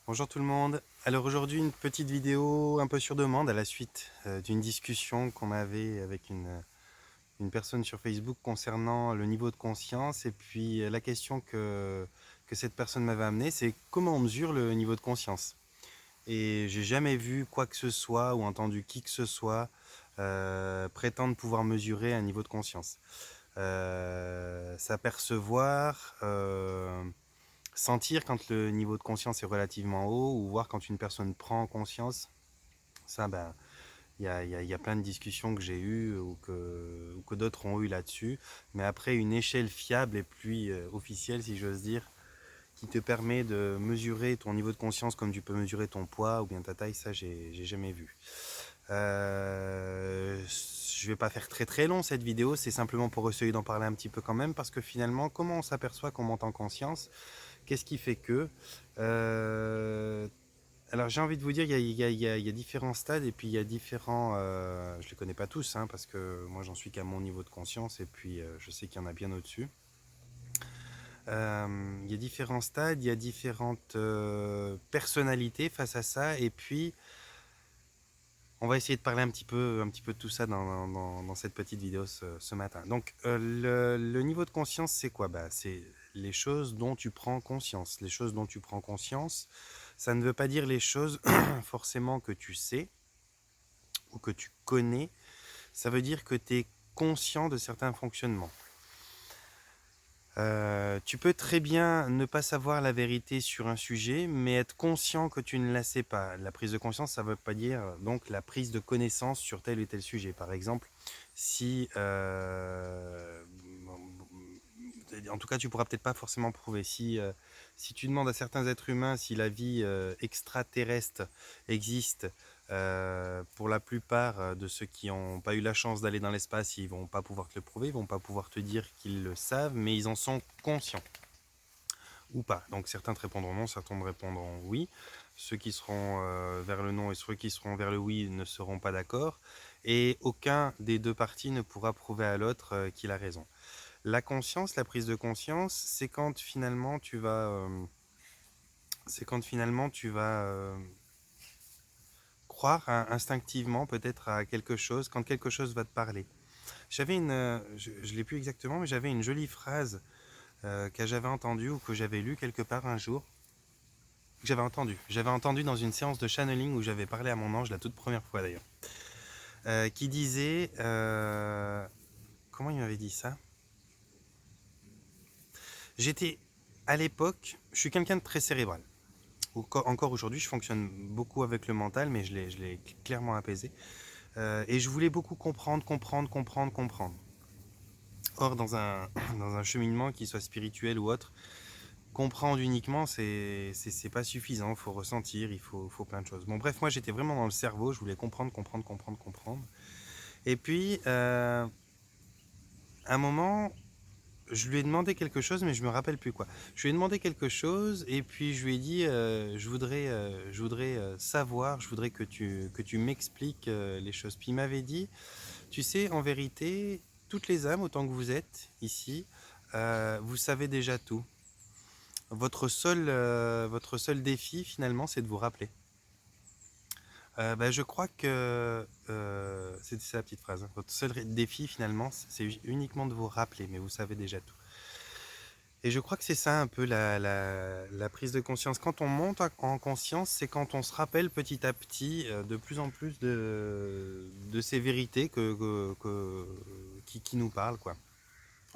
Bonjour tout le monde. Alors aujourd'hui une petite vidéo un peu sur demande à la suite d'une discussion qu'on avait avec une personne sur Facebook concernant le niveau de conscience et puis la question que cette personne m'avait amenée, c'est comment on mesure le niveau de conscience. Et j'ai jamais vu quoi que ce soit ou entendu qui que ce soit prétendre pouvoir mesurer un niveau de conscience. S'apercevoir, sentir quand le niveau de conscience est relativement haut ou voir quand une personne prend conscience, ça, ben, il y a plein de discussions que j'ai eues ou que d'autres ont eues là-dessus. Mais après, une échelle fiable et puis officielle, si j'ose dire, qui te permet de mesurer ton niveau de conscience comme tu peux mesurer ton poids ou bien ta taille, ça, j'ai jamais vu. Je vais pas faire très très long cette vidéo, c'est simplement pour essayer d'en parler un petit peu quand même, parce que finalement, comment on s'aperçoit qu'on monte en conscience? Qu'est-ce qui fait que alors j'ai envie de vous dire, il y a différents stades et puis il y a différents... je ne les connais pas tous, hein, parce que moi j'en suis qu'à mon niveau de conscience et puis je sais qu'il y en a bien au-dessus. Il y a différents stades, il y a différentes personnalités face à ça et puis on va essayer de parler un petit peu de tout ça dans cette petite vidéo ce matin. Donc le niveau de conscience c'est quoi? Bah, c'est les choses dont tu prends conscience. Les choses dont tu prends conscience, ça ne veut pas dire les choses forcément que tu sais ou que tu connais, ça veut dire que tu es conscient de certains fonctionnements. Tu peux très bien ne pas savoir la vérité sur un sujet, mais être conscient que tu ne la sais pas. La prise de conscience, ça ne veut pas dire donc la prise de connaissance sur tel ou tel sujet. Par exemple, si en tout cas, tu pourras peut-être pas forcément prouver. Si tu demandes à certains êtres humains si la vie extraterrestre existe, pour la plupart de ceux qui n'ont pas eu la chance d'aller dans l'espace, ils vont pas pouvoir te le prouver, ils vont pas pouvoir te dire qu'ils le savent, mais ils en sont conscients ou pas. Donc certains te répondront non, certains te répondront oui. Ceux qui seront vers le non et ceux qui seront vers le oui ne seront pas d'accord. Et aucun des deux parties ne pourra prouver à l'autre qu'il a raison. La conscience, la prise de conscience, c'est quand finalement tu vas croire instinctivement peut-être à quelque chose, quand quelque chose va te parler. Je l'ai plus exactement, mais j'avais une jolie phrase que j'avais entendue ou que j'avais lue quelque part un jour. J'avais entendu dans une séance de channeling où j'avais parlé à mon ange la toute première fois d'ailleurs, qui disait, comment il m'avait dit ça? J'étais à l'époque, je suis quelqu'un de très cérébral. Encore aujourd'hui, je fonctionne beaucoup avec le mental, mais je l'ai clairement apaisé. Et je voulais beaucoup comprendre. Or, dans un cheminement, qui soit spirituel ou autre, comprendre uniquement, c'est pas suffisant. Il faut ressentir, faut plein de choses. Bon, bref, moi, j'étais vraiment dans le cerveau. Je voulais comprendre. Et puis, à un moment, je lui ai demandé quelque chose, mais je me rappelle plus quoi. Je lui ai demandé quelque chose et puis je lui ai dit je voudrais savoir, je voudrais que tu m'expliques les choses. Puis il m'avait dit, tu sais, en vérité, toutes les âmes, autant que vous êtes ici, vous savez déjà tout. Votre seul défi, finalement, c'est de vous rappeler. Je crois que c'est la petite phrase, hein. Votre seul défi, finalement, c'est uniquement de vous rappeler, mais vous savez déjà tout. Et je crois que c'est ça un peu la prise de conscience. Quand on monte en conscience, c'est quand on se rappelle petit à petit de plus en plus de ces vérités qui nous parlent, quoi.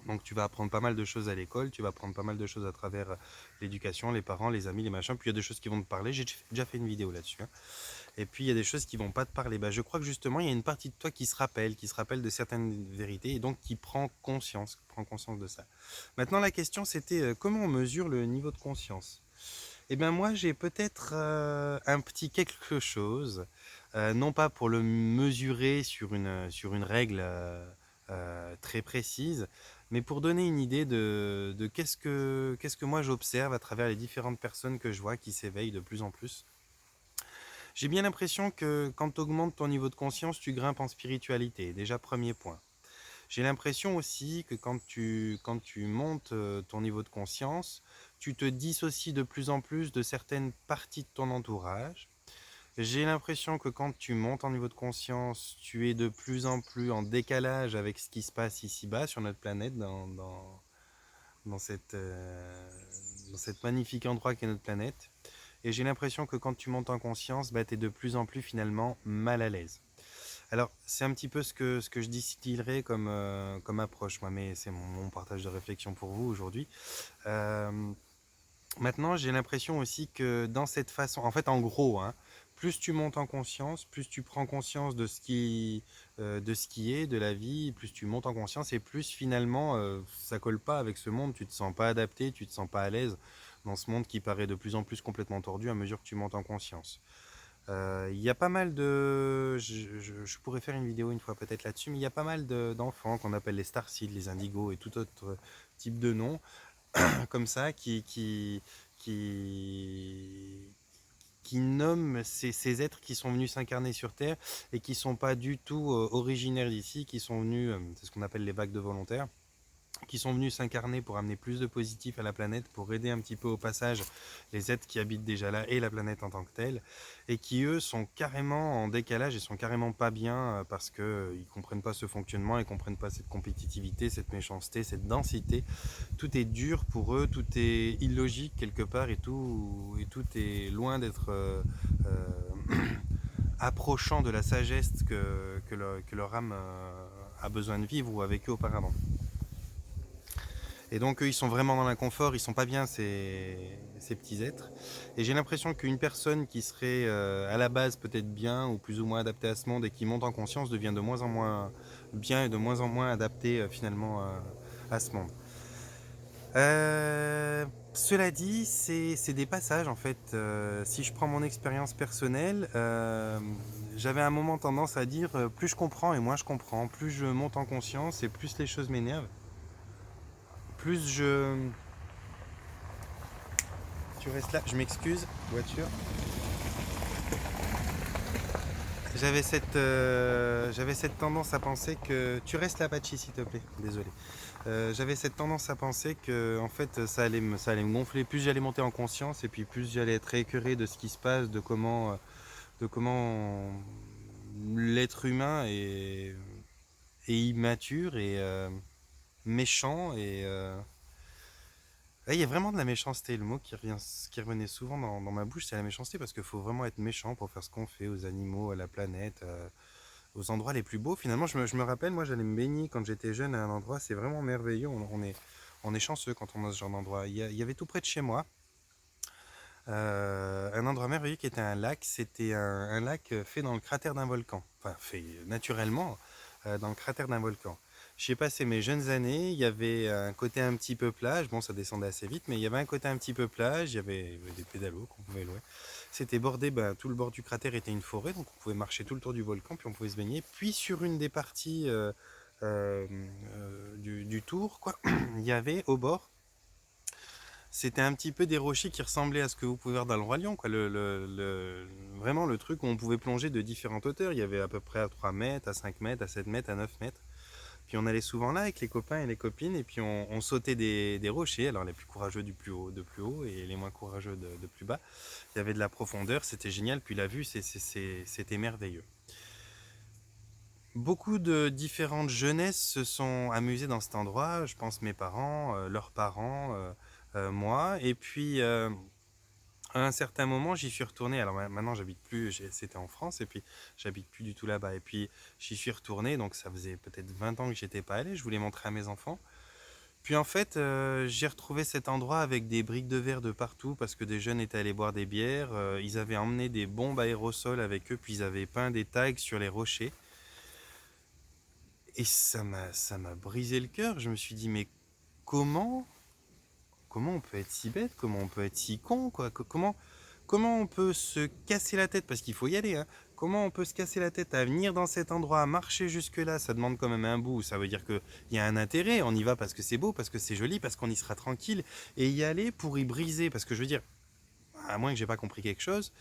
Donc tu vas apprendre pas mal de choses à l'école, tu vas apprendre pas mal de choses à travers l'éducation, les parents, les amis, les machins. Puis il y a des choses qui vont te parler, j'ai déjà fait une vidéo là-dessus, hein. Et puis il y a des choses qui vont pas te parler. Je crois que justement il y a une partie de toi qui se rappelle de certaines vérités et donc qui prend conscience de ça. Maintenant la question c'était comment on mesure le niveau de conscience? Eh bien moi j'ai peut-être un petit quelque chose, non pas pour le mesurer sur une règle très précise, mais pour donner une idée de qu'est-ce que moi j'observe à travers les différentes personnes que je vois qui s'éveillent de plus en plus. J'ai bien l'impression que quand tu augmentes ton niveau de conscience, tu grimpes en spiritualité. Déjà, premier point. J'ai l'impression aussi que quand tu montes ton niveau de conscience, tu te dissocies de plus en plus de certaines parties de ton entourage. J'ai l'impression que quand tu montes en niveau de conscience, tu es de plus en plus en décalage avec ce qui se passe ici-bas sur notre planète, dans cette magnifique endroit qu'est notre planète. Et j'ai l'impression que quand tu montes en conscience, bah, tu es de plus en plus finalement mal à l'aise. Alors, c'est un petit peu ce que je distillerais comme approche, moi, mais c'est mon partage de réflexion pour vous aujourd'hui. Euh, Maintenant, j'ai l'impression aussi que dans cette façon, en fait, en gros, hein, plus tu montes en conscience, plus tu prends conscience de ce qui est, de la vie, plus tu montes en conscience et plus finalement, ça colle pas avec ce monde, tu te sens pas adapté, tu te sens pas à l'aise dans ce monde qui paraît de plus en plus complètement tordu à mesure que tu montes en conscience. Il y a pas mal de... Je pourrais faire une vidéo une fois peut-être là-dessus, mais il y a pas mal d'enfants qu'on appelle les starseeds, les indigos et tout autre type de nom comme ça qui nomment ces êtres qui sont venus s'incarner sur Terre et qui ne sont pas du tout originaires d'ici, qui sont venus, c'est ce qu'on appelle les vagues de volontaires, qui sont venus s'incarner pour amener plus de positif à la planète, pour aider un petit peu au passage les êtres qui habitent déjà là et la planète en tant que telle, et qui eux sont carrément en décalage et sont carrément pas bien parce que ils comprennent pas ce fonctionnement, ils comprennent pas cette compétitivité, cette méchanceté, cette densité. Tout est dur pour eux, tout est illogique quelque part et tout est loin d'être approchant de la sagesse que leur âme a besoin de vivre ou a vécu auparavant. Et donc eux, ils sont vraiment dans l'inconfort, ils sont pas bien ces petits êtres. Et j'ai l'impression qu'une personne qui serait à la base peut-être bien ou plus ou moins adaptée à ce monde et qui monte en conscience devient de moins en moins bien et de moins en moins adaptée finalement à ce monde. Cela dit, c'est des passages en fait. Si je prends mon expérience personnelle, j'avais à un moment tendance à dire plus je comprends et moins je comprends, plus je monte en conscience et plus les choses m'énervent, plus je... Tu restes là, je m'excuse, voiture. J'avais cette tendance à penser que... Tu restes là, Pachi, s'il te plaît, désolé. J'avais cette tendance à penser que en fait, ça allait me gonfler. Plus j'allais monter en conscience et puis plus j'allais être écœuré de ce qui se passe, de comment l'être humain est immature et méchant et il y a vraiment de la méchanceté. Le mot qui revenait souvent dans ma bouche, c'est la méchanceté parce qu'il faut vraiment être méchant pour faire ce qu'on fait aux animaux, à la planète, aux endroits les plus beaux. Finalement, je me rappelle, moi j'allais me baigner quand j'étais jeune à un endroit, c'est vraiment merveilleux. On est chanceux quand on a ce genre d'endroit. Il y avait tout près de chez moi un endroit merveilleux qui était un lac. C'était un lac fait dans le cratère d'un volcan. Enfin, fait naturellement dans le cratère d'un volcan. J'ai passé mes jeunes années, il y avait un côté un petit peu plage, bon ça descendait assez vite, mais il y avait un côté un petit peu plage, il y avait des pédalos qu'on pouvait louer. C'était bordé, tout le bord du cratère était une forêt, donc on pouvait marcher tout le tour du volcan, puis on pouvait se baigner. Puis sur une des parties du tour, quoi, il y avait au bord, c'était un petit peu des rochers qui ressemblaient à ce que vous pouvez voir dans le Roi Lion, quoi. Vraiment le truc où on pouvait plonger de différentes hauteurs. Il y avait à peu près à 3 mètres, à 5 mètres, à 7 mètres, à 9 mètres. Puis on allait souvent là avec les copains et les copines et puis on sautait des rochers. Alors les plus courageux du plus haut, de plus haut et les moins courageux de plus bas. Il y avait de la profondeur, c'était génial. Puis la vue, c'était merveilleux. Beaucoup de différentes jeunesses se sont amusées dans cet endroit. Je pense mes parents, leurs parents, moi. Et puis à un certain moment, j'y suis retourné. Alors maintenant, j'habite plus, c'était en France, et puis j'habite plus du tout là-bas. Et puis j'y suis retourné, donc ça faisait peut-être 20 ans que j'étais pas allé. Je voulais montrer à mes enfants. Puis en fait, j'ai retrouvé cet endroit avec des briques de verre de partout parce que des jeunes étaient allés boire des bières. Ils avaient emmené des bombes aérosols avec eux, puis ils avaient peint des tags sur les rochers. Et ça m'a brisé le cœur. Je me suis dit, mais comment, comment on peut être si bête? Comment on peut être si con, quoi? Comment on peut se casser la tête? Parce qu'il faut y aller, hein. Comment on peut se casser la tête à venir dans cet endroit, à marcher jusque-là? Ça demande quand même un bout. Ça veut dire qu'il y a un intérêt. On y va parce que c'est beau, parce que c'est joli, parce qu'on y sera tranquille. Et y aller pour y briser. Parce que je veux dire, à moins que j'ai pas compris quelque chose,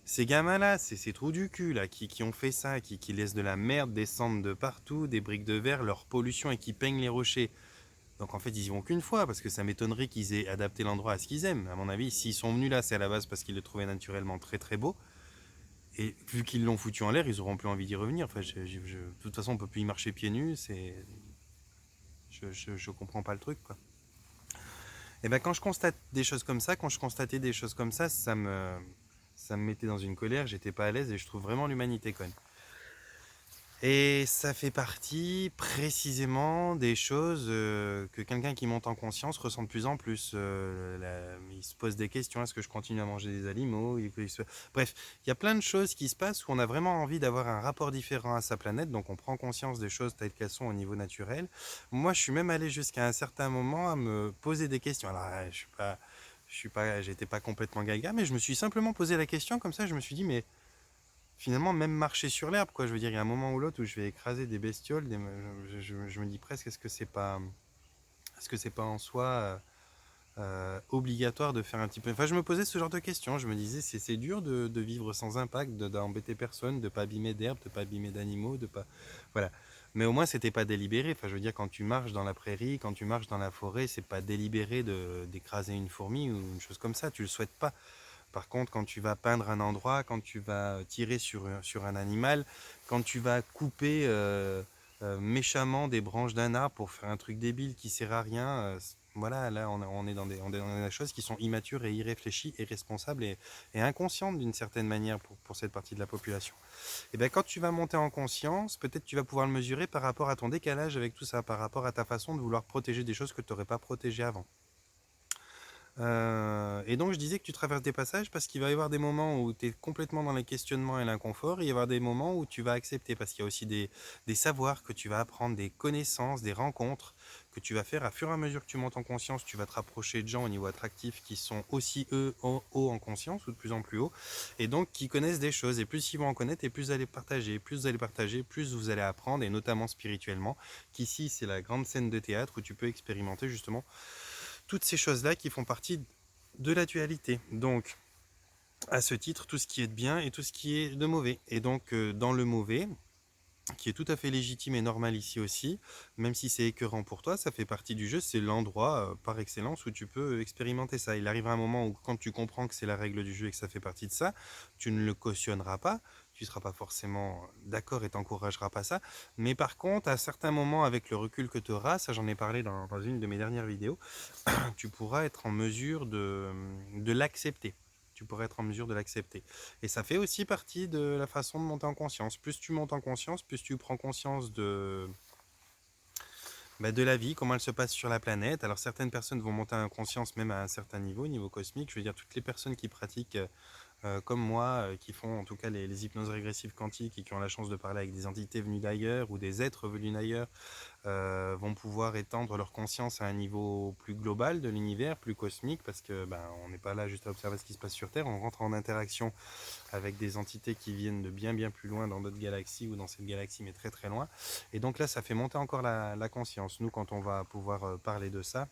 ces gamins-là, ces trous du cul là, qui ont fait ça, qui laissent de la merde descendre de partout, des briques de verre, leur pollution et qui peignent les rochers Donc en fait, ils y vont qu'une fois, parce que ça m'étonnerait qu'ils aient adapté l'endroit à ce qu'ils aiment. À mon avis, s'ils sont venus là, c'est à la base parce qu'ils le trouvaient naturellement très très beau. Et vu qu'ils l'ont foutu en l'air, ils auront plus envie d'y revenir. Enfin, de toute façon, on peut plus y marcher pieds nus. Je comprends pas le truc, quoi. Et ben quand je constate des choses comme ça, quand je constatais des choses comme ça me mettait dans une colère. J'étais pas à l'aise et je trouve vraiment l'humanité conne. Et ça fait partie précisément des choses que quelqu'un qui monte en conscience ressent de plus en plus. Il se pose des questions, est-ce que je continue à manger des animaux? Bref, il y a plein de choses qui se passent où on a vraiment envie d'avoir un rapport différent à sa planète, donc on prend conscience des choses telles qu'elles sont au niveau naturel. Moi, je suis même allé jusqu'à un certain moment à me poser des questions. Alors, j'étais pas complètement gaga, mais je me suis simplement posé la question comme ça, je me suis dit, mais finalement, même marcher sur l'herbe, quoi. Je veux dire, il y a un moment ou l'autre où je vais écraser des bestioles. Je me dis presque, est-ce que c'est pas en soi obligatoire de faire un petit peu. Enfin, je me posais ce genre de questions. Je me disais, c'est dur de vivre sans impact, d'embêter personne, de pas abîmer d'herbe, de pas abîmer d'animaux, de pas. Voilà. Mais au moins, c'était pas délibéré. Enfin, je veux dire, quand tu marches dans la prairie, quand tu marches dans la forêt, c'est pas délibéré d'écraser une fourmi ou une chose comme ça. Tu le souhaites pas. Par contre, quand tu vas peindre un endroit, quand tu vas tirer sur un animal, quand tu vas couper méchamment des branches d'un arbre pour faire un truc débile qui sert à rien, voilà, là on est on est dans des choses qui sont immatures et irréfléchies, irresponsables et inconscientes d'une certaine manière pour cette partie de la population. Et bien quand tu vas monter en conscience, peut-être tu vas pouvoir le mesurer par rapport à ton décalage avec tout ça, par rapport à ta façon de vouloir protéger des choses que tu n'aurais pas protégées avant. Et donc je disais que tu traverses des passages parce qu'il va y avoir des moments où tu es complètement dans les questionnements et l'inconfort, et il va y avoir des moments où tu vas accepter parce qu'il y a aussi des savoirs que tu vas apprendre, des connaissances, des rencontres que tu vas faire à fur et à mesure que tu montes en conscience. Tu vas te rapprocher de gens au niveau attractif qui sont aussi eux haut en conscience ou de plus en plus haut, et donc qui connaissent des choses, et plus ils vont en connaître et plus vous allez partager, plus vous allez apprendre, et notamment spirituellement, qu'ici c'est la grande scène de théâtre où tu peux expérimenter justement toutes ces choses-là qui font partie de la dualité. Donc, à ce titre, tout ce qui est de bien et tout ce qui est de mauvais. Et donc, dans le mauvais, qui est tout à fait légitime et normal ici aussi, même si c'est écœurant pour toi, ça fait partie du jeu, c'est l'endroit par excellence où tu peux expérimenter ça. Il arrive un moment où quand tu comprends que c'est la règle du jeu et que ça fait partie de ça, tu ne le cautionneras pas, tu ne seras pas forcément d'accord et t'encourageras pas ça, mais par contre, à certains moments, avec le recul que tu auras, ça j'en ai parlé dans une de mes dernières vidéos, tu pourras être en mesure de l'accepter. Tu pourrais être en mesure de l'accepter. Et ça fait aussi partie de la façon de monter en conscience. Plus tu montes en conscience, plus tu prends conscience de la vie, comment elle se passe sur la planète. Alors certaines personnes vont monter en conscience même à un certain niveau, niveau cosmique. Je veux dire, toutes les personnes qui pratiquent comme moi, qui font en tout cas les hypnoses régressives quantiques et qui ont la chance de parler avec des entités venues d'ailleurs ou des êtres venus d'ailleurs, vont pouvoir étendre leur conscience à un niveau plus global de l'univers, plus cosmique, parce que on n'est pas là juste à observer ce qui se passe sur Terre, on rentre en interaction avec des entités qui viennent de bien bien plus loin dans d'autres galaxies ou dans cette galaxie mais très très loin. Et donc là ça fait monter encore la conscience. Nous quand on va pouvoir parler de ça,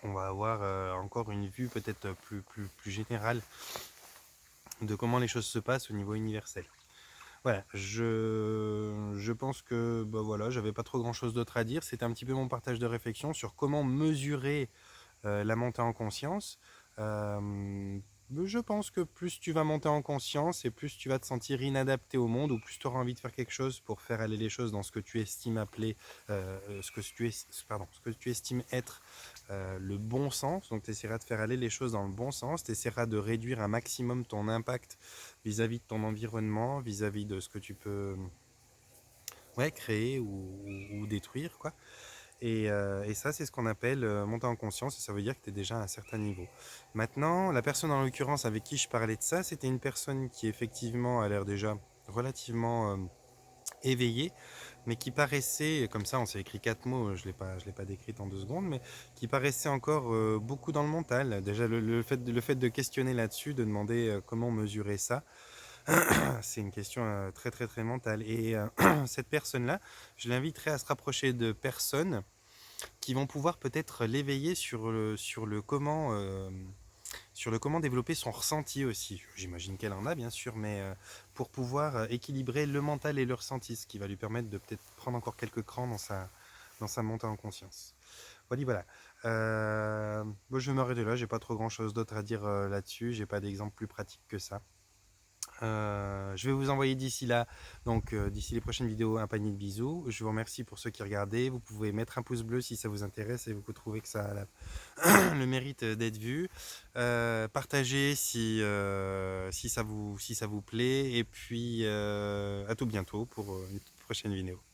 on va avoir encore une vue peut-être plus générale de comment les choses se passent au niveau universel. Voilà, je pense que voilà, j'avais pas trop grand chose d'autre à dire. C'était un petit peu mon partage de réflexion sur comment mesurer la montée en conscience. Je pense que plus tu vas monter en conscience et plus tu vas te sentir inadapté au monde, ou plus tu auras envie de faire quelque chose pour faire aller les choses dans ce que tu estimes appeler, ce que tu estimes être le bon sens. Donc tu essaieras de faire aller les choses dans le bon sens, tu essaieras de réduire un maximum ton impact vis-à-vis de ton environnement, vis-à-vis de ce que tu peux créer ou détruire, quoi. Et ça, c'est ce qu'on appelle monter en conscience, et ça veut dire que tu es déjà à un certain niveau. Maintenant, la personne en l'occurrence avec qui je parlais de ça, c'était une personne qui effectivement a l'air déjà relativement éveillée, mais qui paraissait, comme ça on s'est écrit 4 mots, je l'ai pas décrite en 2 secondes, mais qui paraissait encore beaucoup dans le mental. Déjà le fait de questionner là-dessus, de demander comment mesurer ça, c'est une question très très très mentale. Et cette personne-là, je l'inviterai à se rapprocher de personnes qui vont pouvoir peut-être l'éveiller sur le comment développer son ressenti aussi. J'imagine qu'elle en a bien sûr, mais pour pouvoir équilibrer le mental et le ressenti, ce qui va lui permettre de peut-être prendre encore quelques crans dans sa montée en conscience. Voilà. Moi, je vais m'arrêter là. J'ai pas trop grand chose d'autre à dire là-dessus. J'ai pas d'exemple plus pratique que ça. Je vais vous envoyer d'ici là, donc d'ici les prochaines vidéos, un panier de bisous. Je vous remercie pour ceux qui regardaient. Vous pouvez mettre un pouce bleu si ça vous intéresse et vous trouvez que ça a le mérite d'être vu. Partagez si ça vous plaît. Et puis à tout bientôt pour une prochaine vidéo.